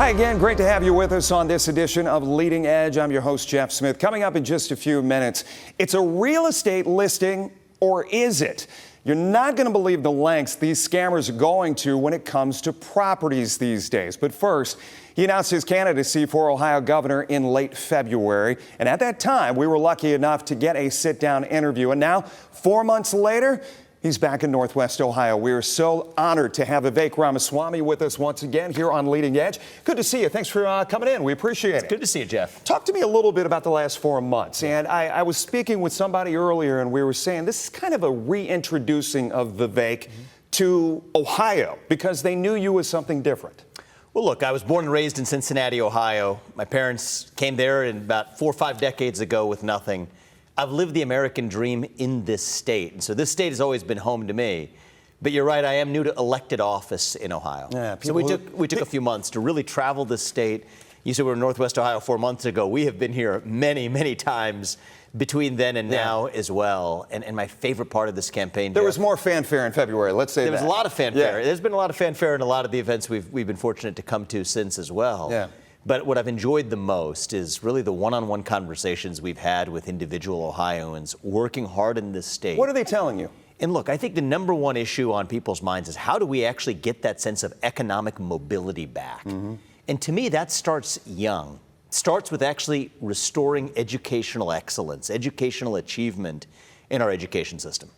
Hi again, great to have you with us on this edition of Leading Edge. I'm your host, Jeff Smith. Coming up in just a few minutes, it's a real estate listing, or is it? You're not going to believe the lengths these scammers are going to when it comes to properties these days. But first, he announced his candidacy for Ohio governor in late February. And at that time, we were lucky enough to get a sit-down interview. And now, 4 months later, he's back in Northwest Ohio. We are so honored to have Vivek Ramaswamy with us once again here on Leading Edge. Good to see you. Thanks for coming in. We appreciate it. Good to see you, Jeff. Talk to me a little bit about the last 4 months. And I was speaking with somebody earlier, and we were saying this is kind of a reintroducing of Vivek to Ohio because they knew you as something different. Well, look, I was born and raised in Cincinnati, Ohio. My parents came there about 4 or 5 decades ago with nothing. I've lived the American dream in this state, and so this state has always been home to me. But you're right, I am new to elected office in Ohio. Yeah, so we took a few months to really travel this state. You said we were in Northwest Ohio 4 months ago. We have been here many, many times between then and now as well. And my favorite part of this campaign, There Jeff, was more fanfare in February, let's say there was a lot of fanfare. Yeah. There's been a lot of fanfare in a lot of the events we've been fortunate to come to since as well. Yeah. But what I've enjoyed the most is really the one-on-one conversations we've had with individual Ohioans working hard in this state. What are they telling you? And look, I think the number one issue on people's minds is how do we actually get that sense of economic mobility back? And to me, that starts young. It starts with actually restoring educational excellence, educational achievement in our education system.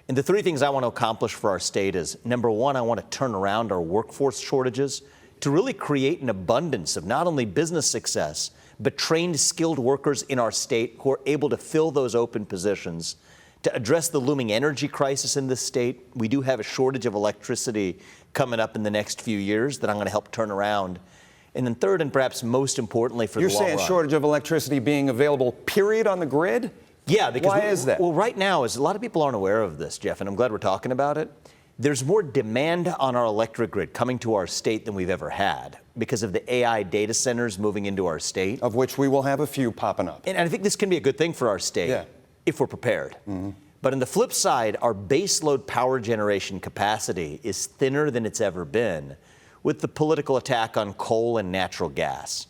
And the 3 things I want to accomplish for our state is, number 1, I want to turn around our workforce shortages to really create an abundance of not only business success, but trained, skilled workers in our state who are able to fill those open positions. To address the looming energy crisis in this state, we do have a shortage of electricity coming up in the next few years that I'm going to help turn around. And then third, and perhaps most importantly for the long run. You're saying shortage of electricity being available, period, on the grid? Yeah, because why is that? Well, right now, a lot of people aren't aware of this, Jeff, and I'm glad we're talking about it. There's more demand on our electric grid coming to our state than we've ever had because of the AI data centers moving into our state. Of which we will have a few popping up. And I think this can be a good thing for our state if we're prepared. But on the flip side, our baseload power generation capacity is thinner than it's ever been with the political attack on coal and natural gas.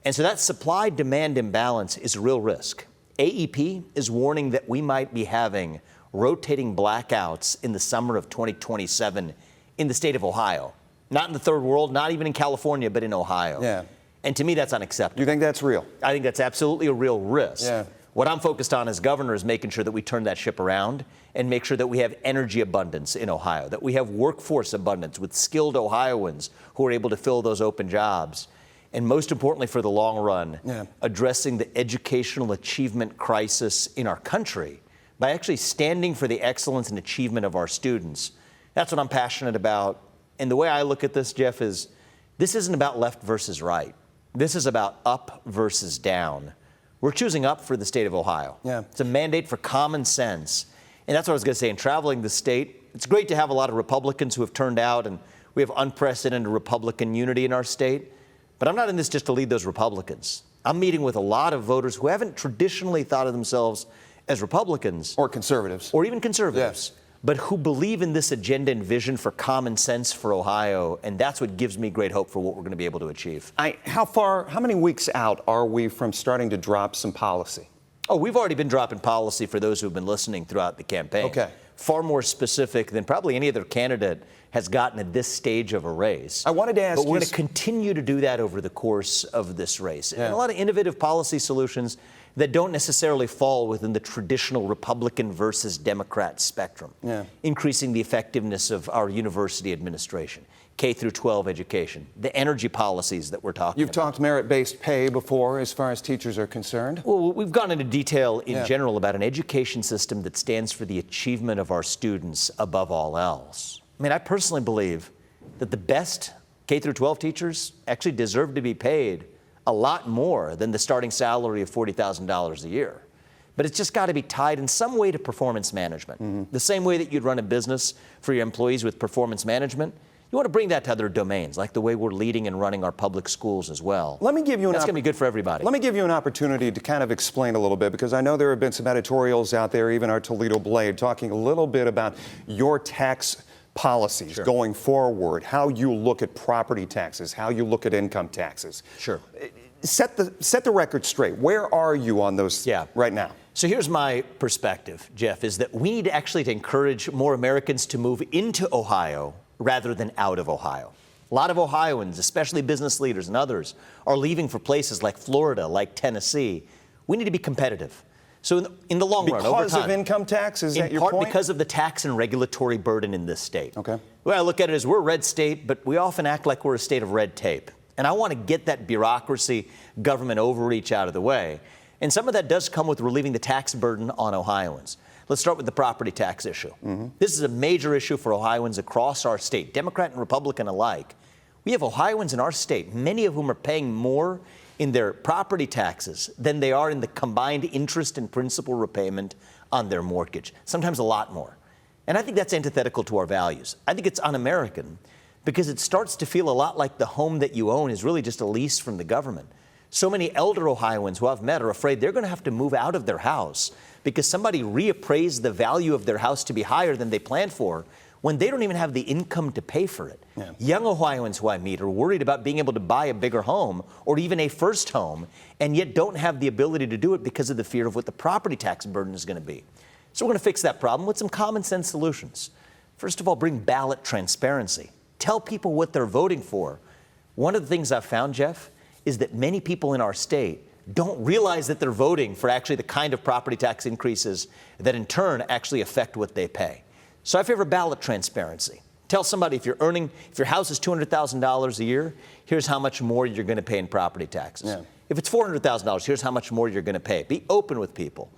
And so that supply-demand imbalance is a real risk. AEP is warning that we might be having rotating blackouts in the summer of 2027 in the state of Ohio. Not in the third world, not even in California, but in Ohio. Yeah. And to me, that's unacceptable. You think that's real? I think that's absolutely a real risk. Yeah. What I'm focused on as governor is making sure that we turn that ship around and make sure that we have energy abundance in Ohio, that we have workforce abundance with skilled Ohioans who are able to fill those open jobs. And most importantly for the long run, addressing the educational achievement crisis in our country by actually standing for the excellence and achievement of our students. That's what I'm passionate about. And the way I look at this, Jeff, is this isn't about left versus right. This is about up versus down. We're choosing up for the state of Ohio. Yeah. It's a mandate for common sense. And that's what I was going to say. In traveling the state, it's great to have a lot of Republicans who have turned out, and we have unprecedented Republican unity in our state. But I'm not in this just to lead those Republicans. I'm meeting with a lot of voters who haven't traditionally thought of themselves as Republicans. Or conservatives. Or even conservatives. But who believe in this agenda and vision for common sense for Ohio, and that's what gives me great hope for what we're going to be able to achieve. How many weeks out are we from starting to drop some policy? Oh, we've already been dropping policy for those who've been listening throughout the campaign. Okay. Far more specific than probably any other candidate has gotten at this stage of a race. I wanted to ask you... But we're going to continue to do that over the course of this race. Yeah. And a lot of innovative policy solutions that don't necessarily fall within the traditional Republican versus Democrat spectrum. Yeah. Increasing the effectiveness of our university administration, K through 12 education, the energy policies that we're talking You've about. talked merit-based pay before as far as teachers are concerned. Well, we've gone into detail in general about an education system that stands for the achievement of our students above all else. I mean, I personally believe that the best K through 12 teachers actually deserve to be paid a lot more than the starting salary of $40,000 a year. But it's just got to be tied in some way to performance management. The same way that you'd run a business for your employees with performance management, you want to bring that to other domains, like the way we're leading and running our public schools as well. Let me give you That's going to be good for everybody. Let me give you an opportunity to kind of explain a little bit, because I know there have been some editorials out there, even our Toledo Blade, talking a little bit about your tax policies going forward, how you look at property taxes, how you look at income taxes. Sure. Set the record straight. Where are you on those right now? So here's my perspective, Jeff, is that we need actually to encourage more Americans to move into Ohio rather than out of Ohio. A lot of Ohioans, especially business leaders and others, are leaving for places like Florida, like Tennessee. We need to be competitive. So in the long run, over time. Because of income tax? Is that your point? In part because of the tax and regulatory burden in this state. Okay. The way I look at it is we're a red state, but we often act like we're a state of red tape. And I want to get that bureaucracy, government overreach out of the way. And some of that does come with relieving the tax burden on Ohioans. Let's start with the property tax issue. This is a major issue for Ohioans across our state, Democrat and Republican alike. We have Ohioans in our state, many of whom are paying more in their property taxes than they are in the combined interest and principal repayment on their mortgage, sometimes a lot more. And I think that's antithetical to our values. I think it's un-American because it starts to feel a lot like the home that you own is really just a lease from the government. So many elder Ohioans who I've met are afraid they're going to have to move out of their house because somebody reappraised the value of their house to be higher than they planned for when they don't even have the income to pay for it. Young Ohioans who I meet are worried about being able to buy a bigger home or even a first home and yet don't have the ability to do it because of the fear of what the property tax burden is going to be. So we're going to fix that problem with some common sense solutions. First of all, bring ballot transparency. Tell people what they're voting for. One of the things I've found, Jeff, is that many people in our state don't realize that they're voting for actually the kind of property tax increases that in turn actually affect what they pay. So I favor ballot transparency. Tell somebody if your house is $200,000 a year, here's how much more you're going to pay in property taxes. If it's $400,000, here's how much more you're going to pay. Be open with people.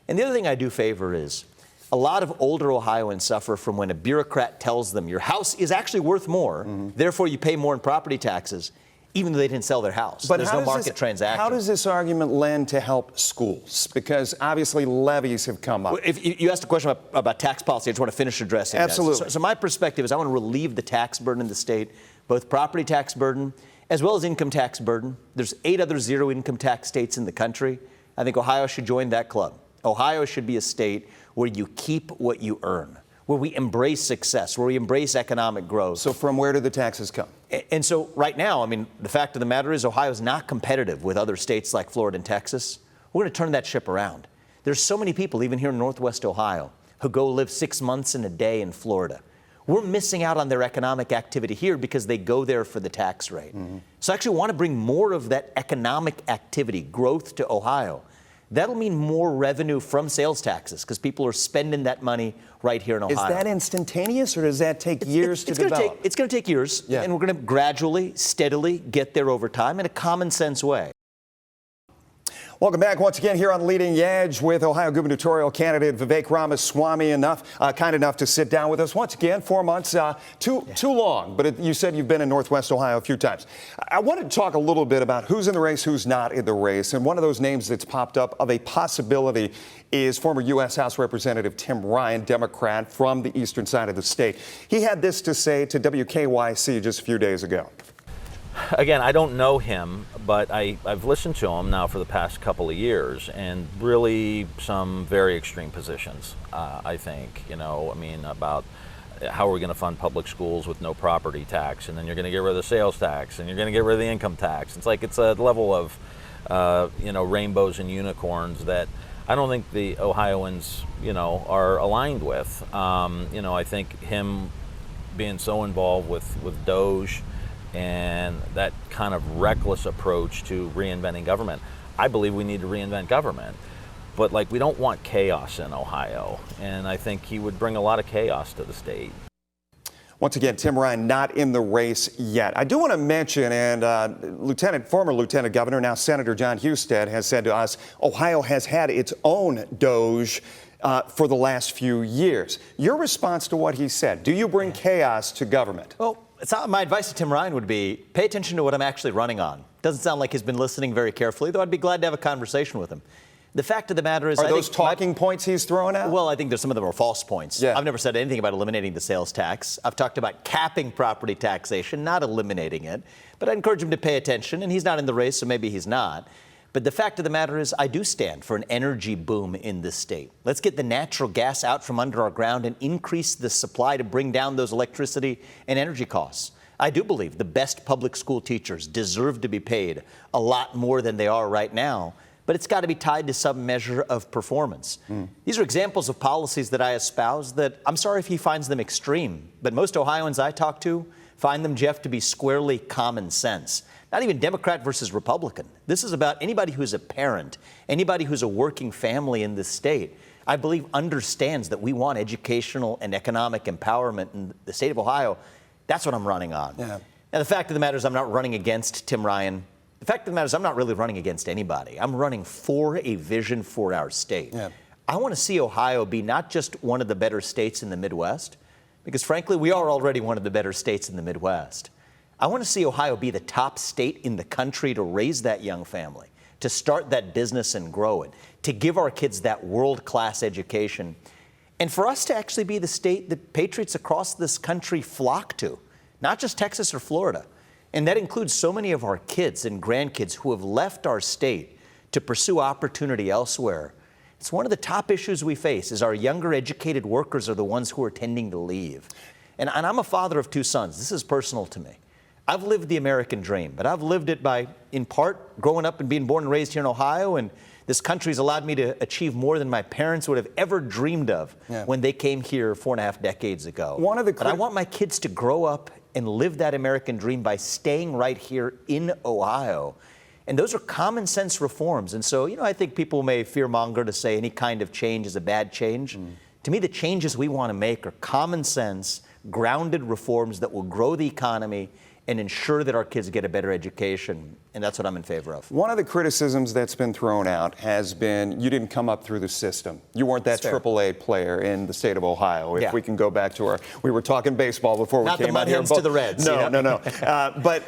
And the other thing I do favor is a lot of older Ohioans suffer from when a bureaucrat tells them your house is actually worth more, therefore you pay more in property taxes, even though they didn't sell their house. But there's no market transaction. How does this argument lend to help schools? Because obviously levies have come up. Well, if you asked a question about tax policy, I just want to finish addressing that. Absolutely. So my perspective is I want to relieve the tax burden in the state, both property tax burden as well as income tax burden. There's 8 other zero income tax states in the country. I think Ohio should join that club. Ohio should be a state where you keep what you earn, where we embrace success, where we embrace economic growth. So from where do the taxes come? And so right now, I mean, the fact of the matter is Ohio is not competitive with other states like Florida and Texas. We're going to turn that ship around. There's so many people, even here in Northwest Ohio, who go live 6 months and a day in Florida. We're missing out on their economic activity here because they go there for the tax rate. So I actually want to bring more of that economic activity, growth to Ohio. That'll mean more revenue from sales taxes because people are spending that money right here in Ohio. Is that instantaneous or does that take years to develop? It's going to take years, and we're going to gradually, steadily get there over time in a common sense way. Welcome back once again here on Leading Edge with Ohio gubernatorial candidate Vivek Ramaswamy. Kind enough to sit down with us once again. 4 months, too long, but you said you've been in Northwest Ohio a few times. I wanted to talk a little bit about who's in the race, who's not in the race, and one of those names that's popped up of a possibility is former U.S. House Representative Tim Ryan, Democrat from the eastern side of the state. He had this to say to WKYC just a few days ago. Again, I don't know him, but I've listened to him now for the past couple of years, and really some very extreme positions, I think, about how are we going to fund public schools with no property tax, and then you're going to get rid of the sales tax, and you're going to get rid of the income tax. It's like it's a level of, rainbows and unicorns that I don't think the Ohioans, are aligned with. I think him being so involved with Doge and that kind of reckless approach to reinventing government. I believe we need to reinvent government, but we don't want chaos in Ohio, and I think he would bring a lot of chaos to the state. Once again, Tim Ryan not in the race yet. I do want to mention, and former Lieutenant Governor, now Senator John Husted, has said to us, Ohio has had its own Doge for the last few years. Your response to what he said, do you bring chaos to government? Well, my advice to Tim Ryan would be pay attention to what I'm actually running on. Doesn't sound like he's been listening very carefully, though I'd be glad to have a conversation with him. The fact of the matter is, are those talking points he's throwing out? Well, I think some of them are false points. Yeah. I've never said anything about eliminating the sales tax. I've talked about capping property taxation, not eliminating it. But I encourage him to pay attention, and he's not in the race, so maybe he's not. But the fact of the matter is, I do stand for an energy boom in this state. Let's get the natural gas out from under our ground and increase the supply to bring down those electricity and energy costs. I do believe the best public school teachers deserve to be paid a lot more than they are right now, but it's got to be tied to some measure of performance. These are examples of policies that I espouse that I'm sorry if he finds them extreme, but most Ohioans I talk to find them, Jeff, to be squarely common sense. Not even Democrat versus Republican. This is about anybody who's a parent, anybody who's a working family in this state, I believe understands that we want educational and economic empowerment in the state of Ohio. That's what I'm running on. Yeah. And the fact of the matter is I'm not running against Tim Ryan. The fact of the matter is I'm not really running against anybody. I'm running for a vision for our state. Yeah. I want to see Ohio be not just one of the better states in the Midwest, because frankly, we are already one of the better states in the Midwest. I want to see Ohio be the top state in the country to raise that young family, to start that business and grow it, to give our kids that world-class education, and for us to actually be the state that patriots across this country flock to, not just Texas or Florida. And that includes so many of our kids and grandkids who have left our state to pursue opportunity elsewhere. It's one of the top issues we face is our younger educated workers are the ones who are tending to leave. And I'm a father of 2 sons. This is personal to me. I've lived the American dream, but I've lived it by, in part, growing up and being born and raised here in Ohio, and this country's allowed me to achieve more than my parents would have ever dreamed of when they came here 4.5 decades ago. But I want my kids to grow up and live that American dream by staying right here in Ohio. And those are common sense reforms. And so, I think people may fearmonger to say any kind of change is a bad change. To me, the changes we want to make are common sense, grounded reforms that will grow the economy and ensure that our kids get a better education. And that's what I'm in favor of. One of the criticisms that's been thrown out has been you didn't come up through the system. You weren't that AAA player in the state of Ohio. If we can go back to we were talking baseball before we came out here. Not the Mudhens to the Reds. No. But,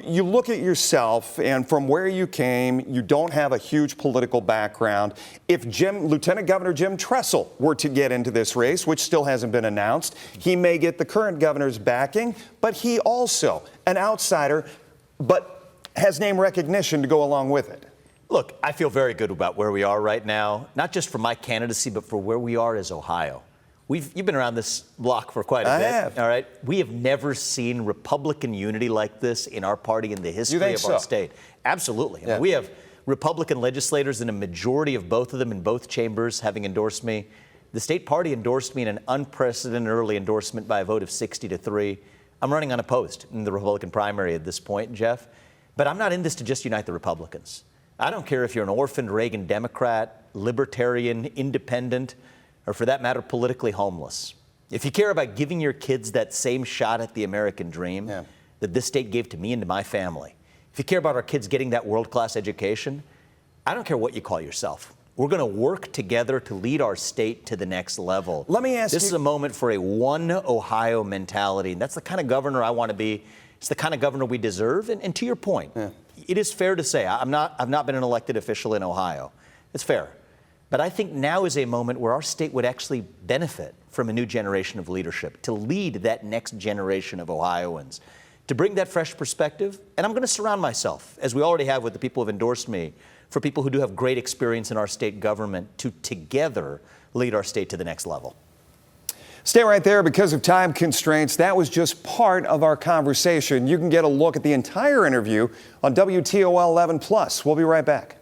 you look at yourself, and from where you came, you don't have a huge political background. If Lieutenant Governor Jim Tressel were to get into this race, which still hasn't been announced, he may get the current governor's backing, but he also, an outsider, but has name recognition to go along with it. Look, I feel very good about where we are right now, not just for my candidacy, but for where we are as Ohio. You've been around this block for quite a bit. I have. All right. We have never seen Republican unity like this in our party in the history of our state. Absolutely. Yeah. We have Republican legislators in a majority of both of them in both chambers having endorsed me. The state party endorsed me in an unprecedented early endorsement by a vote of 60-3. I'm running unopposed in the Republican primary at this point, Jeff. But I'm not in this to just unite the Republicans. I don't care if you're an orphaned Reagan Democrat, libertarian, independent, or for that matter, politically homeless. If you care about giving your kids that same shot at the American dream that this state gave to me and to my family, if you care about our kids getting that world-class education, I don't care what you call yourself. We're going to work together to lead our state to the next level. Let me ask you. This is a moment for a one Ohio mentality, and that's the kind of governor I want to be. It's the kind of governor we deserve. And to your point, it is fair to say I've not been an elected official in Ohio. It's fair. But I think now is a moment where our state would actually benefit from a new generation of leadership, to lead that next generation of Ohioans, to bring that fresh perspective. And I'm going to surround myself, as we already have with the people who have endorsed me, for people who do have great experience in our state government to together lead our state to the next level. Stay right there because of time constraints. That was just part of our conversation. You can get a look at the entire interview on WTOL 11 Plus. We'll be right back.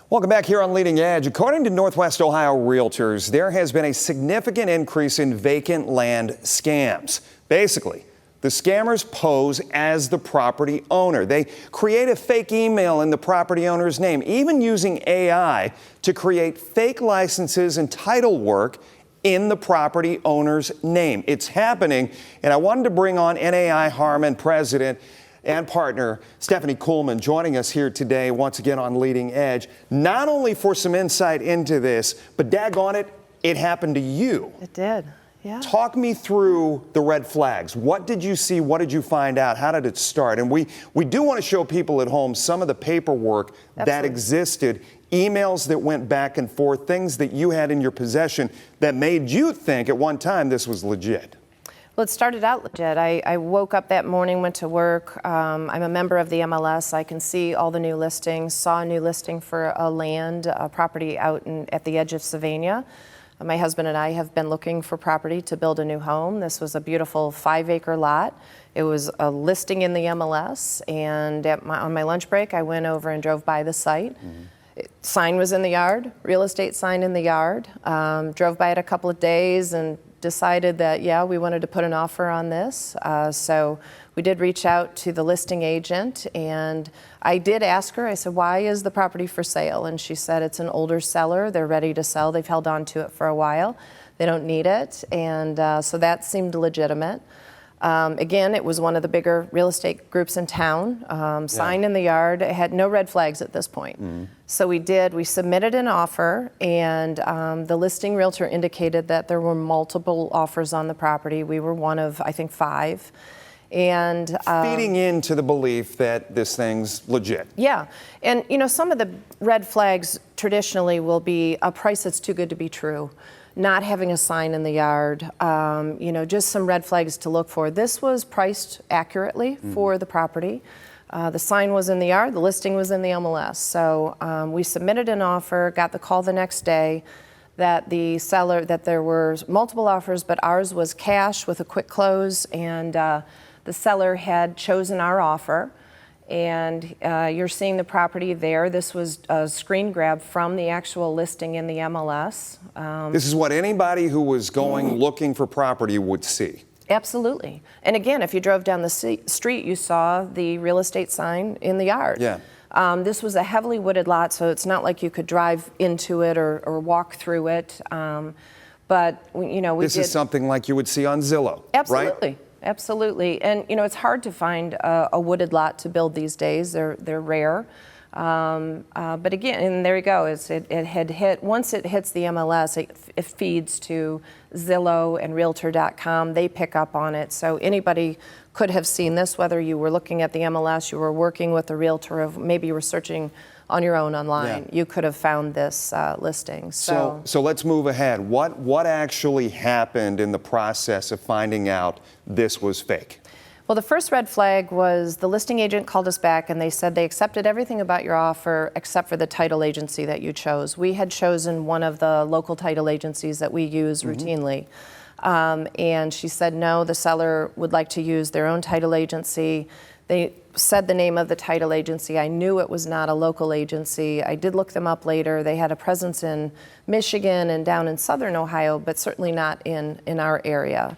Welcome back here on Leading Edge. According to Northwest Ohio Realtors, there has been a significant increase in vacant land scams. Basically, the scammers pose as the property owner. They create a fake email in the property owner's name, even using AI to create fake licenses and title work in the property owner's name. It's happening, and I wanted to bring on NAI Harmon president and partner Stephanie Kuhlman joining us here today once again on Leading Edge, not only for some insight into this, but daggone it, it happened to you. It did. Yeah. Talk me through the red flags. What did you see? What did you find out? How did it start? And we do want to show people at home some of the paperwork that existed, emails that went back and forth, things that you had in your possession that made you think at one time this was legit. Well, it started out legit. I woke up that morning, went to work. I'm a member of the MLS. I can see all the new listings. Saw a new listing for a property out at the edge of Sylvania. My husband and I have been looking for property to build a new home. This was a beautiful 5-acre lot. It was a listing in the MLS, and on my lunch break, I went over and drove by the site. Sign was in the yard, real estate sign in the yard. Drove by it a couple of days and decided that, yeah, we wanted to put an offer on this. So we did reach out to the listing agent, and I did ask her, I said, why is the property for sale? And she said it's an older seller. They're ready to sell. They've held on to it for a while. They don't need it. And so that seemed legitimate. Again, it was one of the bigger real estate groups in town. Sign in the yard. It had no red flags at this point. So we submitted an offer, and the listing realtor indicated that there were multiple offers on the property. We were one of, I think, 5. And feeding into the belief that this thing's legit. Yeah, and some of the red flags traditionally will be a price that's too good to be true, not having a sign in the yard, just some red flags to look for. This was priced accurately for the property. The sign was in the yard, the listing was in the MLS. So we submitted an offer, got the call the next day that there were multiple offers, but ours was cash with a quick close, and the seller had chosen our offer. And you're seeing the property there. This was a screen grab from the actual listing in the MLS. This is what anybody who was going looking for property would see. Absolutely. And again, if you drove down the street, you saw the real estate sign in the yard. Yeah. This was a heavily wooded lot, so it's not like you could drive into it or walk through it. But This is something like you would see on Zillow, absolutely. right? Absolutely. And it's hard to find a wooded lot to build these days. They're rare. But again, and there you go. It had hit, once it hits the MLS, it feeds to Zillow and realtor.com. They pick up on it. So anybody could have seen this, whether you were looking at the MLS, you were working with a realtor, or maybe you were searching on your own online. Yeah. You could have found this listing. So let's move ahead. What actually happened in the process of finding out this was fake? Well, the first red flag was the listing agent called us back and they said they accepted everything about your offer except for the title agency that you chose. We had chosen one of the local title agencies that we use routinely. And she said, no, the seller would like to use their own title agency. They said the name of the title agency. I knew it was not a local agency. I did look them up later. They had a presence in Michigan and down in southern Ohio, but certainly not in our area.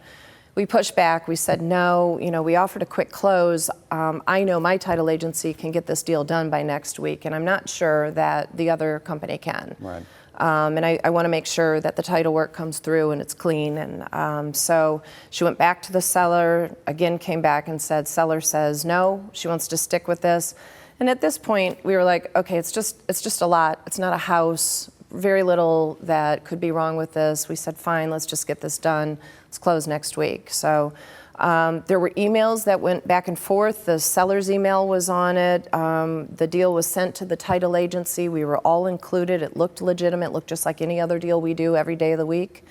We pushed back. We said, no, we offered a quick close. I know my title agency can get this deal done by next week, and I'm not sure that the other company can. Right. And I want to make sure that the title work comes through and it's clean. And so she went back to the seller, again came back and said, seller says no, she wants to stick with this. And at this point, we were like, okay, it's just a lot. It's not a house. Very little that could be wrong with this. We said, fine, let's just get this done. Let's close next week. So there were emails that went back and forth. The seller's email was on it. The deal was sent to the title agency. We were all included. It looked legitimate, looked just like any other deal we do every day of the week.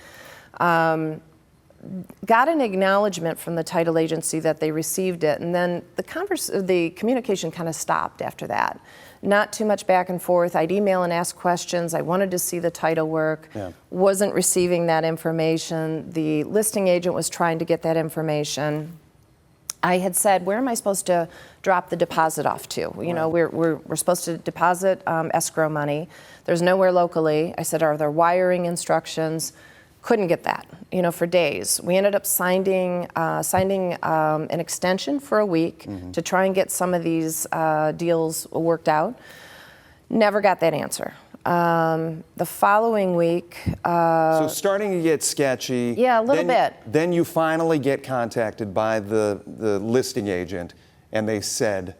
Got an acknowledgement from the title agency that they received it, and then the communication kind of stopped after that. Not too much back and forth. I'd email and ask questions. I wanted to see the title work. Yeah. Wasn't receiving that information. The listing agent was trying to get that information. I had said, where am I supposed to drop the deposit off to? We're supposed to deposit escrow money. There's nowhere locally. I said, are there wiring instructions? Couldn't get that, for days. We ended up signing an extension for a week to try and get some of these deals worked out. Never got that answer. The following week... so starting to get sketchy. Yeah, a little bit. Then you finally get contacted by the listing agent, and they said,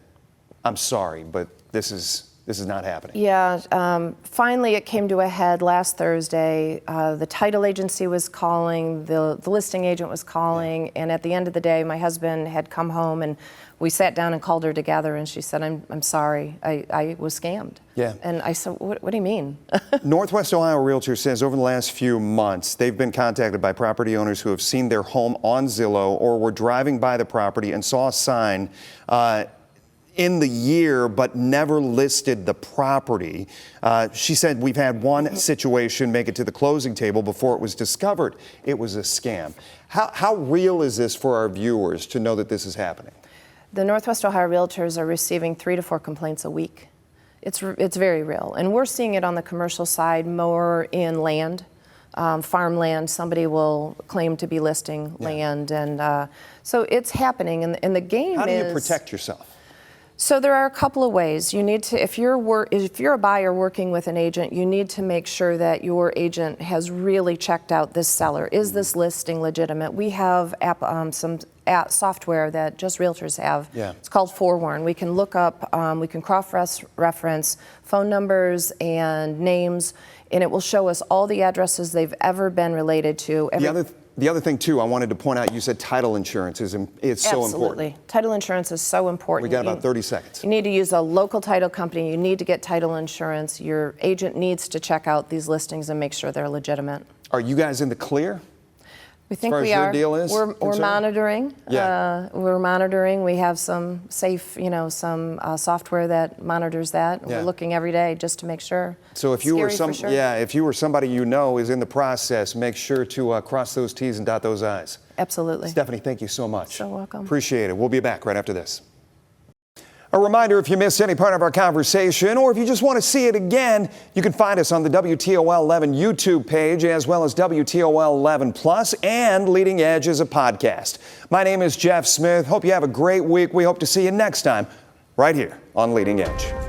I'm sorry, but this is this is not happening. Yeah, finally it came to a head last Thursday. The title agency was calling, the listing agent was calling, and at the end of the day, my husband had come home and we sat down and called her together, and she said, I'm sorry, I was scammed. Yeah. And I said, what do you mean? Northwest Ohio Realtor says over the last few months, they've been contacted by property owners who have seen their home on Zillow or were driving by the property and saw a sign in the year but never listed the property. She said we've had one situation make it to the closing table before it was discovered it was a scam. How real is this for our viewers to know that this is happening? The Northwest Ohio Realtors are receiving 3 to 4 complaints a week. It's very real. And we're seeing it on the commercial side more in land, farmland. Somebody will claim to be listing land. And so it's happening. And the game is... How do you protect yourself? So there are a couple of ways. You need to, if you're a buyer working with an agent, you need to make sure that your agent has really checked out this seller. Is this listing legitimate? We have some software that just realtors have. Yeah. It's called Forewarn. We can look up, we can cross-reference phone numbers and names, and it will show us all the addresses they've ever been related to. The other thing, too, I wanted to point out, you said title insurance is so important. Absolutely. Title insurance is so important. We got about 30 seconds. You need to use a local title company. You need to get title insurance. Your agent needs to check out these listings and make sure they're legitimate. Are you guys in the clear? We think as far we as are. your deal is We're concerned? monitoring. Yeah. We're monitoring. We have some safe, some software that monitors that. Yeah. We're looking every day just to make sure. So if you were Scary for sure. somebody you know is in the process, make sure to cross those T's and dot those I's. Absolutely. Stephanie, thank you so much. So welcome. Appreciate it. We'll be back right after this. A reminder, if you missed any part of our conversation or if you just want to see it again, you can find us on the WTOL 11 YouTube page as well as WTOL 11 Plus and Leading Edge as a podcast. My name is Jeff Smith. Hope you have a great week. We hope to see you next time right here on Leading Edge.